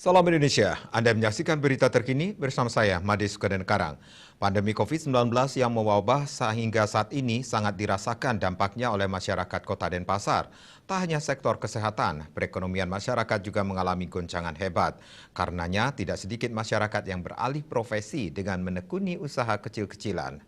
Salam Indonesia, Anda menyaksikan berita terkini bersama saya, Made Sukaden Karang. Pandemi COVID-19 yang mewabah sehingga saat ini sangat dirasakan dampaknya oleh masyarakat Kota Denpasar. Tak hanya sektor kesehatan, perekonomian masyarakat juga mengalami goncangan hebat. Karenanya tidak sedikit masyarakat yang beralih profesi dengan menekuni usaha kecil-kecilan.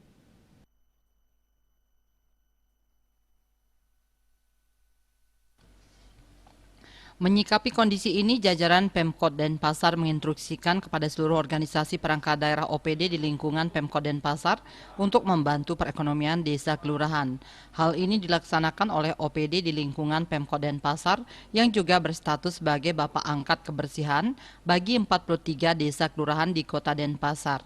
Menyikapi kondisi ini, jajaran Pemkot Denpasar menginstruksikan kepada seluruh organisasi perangkat daerah OPD di lingkungan Pemkot Denpasar untuk membantu perekonomian desa kelurahan. Hal ini dilaksanakan oleh OPD di lingkungan Pemkot Denpasar yang juga berstatus sebagai Bapak Angkat Kebersihan bagi 43 desa kelurahan di Kota Denpasar.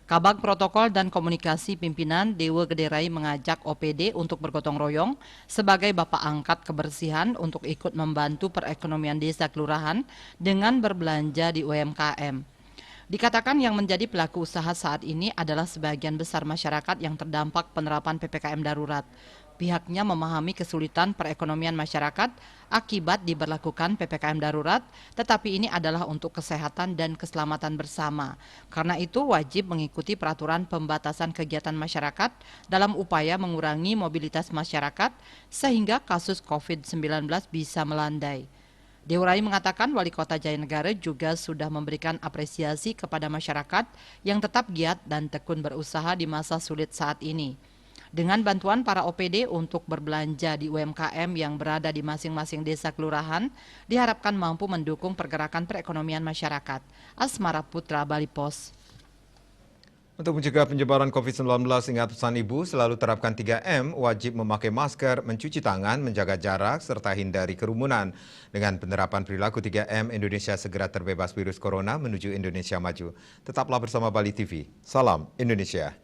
Kabag Protokol dan Komunikasi Pimpinan Dewa Gederai mengajak OPD untuk bergotong royong sebagai Bapak Angkat Kebersihan untuk ikut membantu perekonomian desa kelurahan dengan berbelanja di UMKM. Dikatakan yang menjadi pelaku usaha saat ini adalah sebagian besar masyarakat yang terdampak penerapan PPKM darurat. Pihaknya memahami kesulitan perekonomian masyarakat akibat diberlakukan PPKM darurat, tetapi ini adalah untuk kesehatan dan keselamatan bersama. Karena itu wajib mengikuti peraturan pembatasan kegiatan masyarakat dalam upaya mengurangi mobilitas masyarakat sehingga kasus COVID-19 bisa melandai. Deurai mengatakan Wali Kota Jayanegara juga sudah memberikan apresiasi kepada masyarakat yang tetap giat dan tekun berusaha di masa sulit saat ini. Dengan bantuan para OPD untuk berbelanja di UMKM yang berada di masing-masing desa kelurahan, diharapkan mampu mendukung pergerakan perekonomian masyarakat. Asmara Putra, Bali Pos. Untuk mencegah penyebaran COVID-19, ingat pesan ibu selalu terapkan 3M, wajib memakai masker, mencuci tangan, menjaga jarak, serta hindari kerumunan. Dengan penerapan perilaku 3M, Indonesia segera terbebas virus corona menuju Indonesia maju. Tetaplah bersama Bali TV. Salam Indonesia.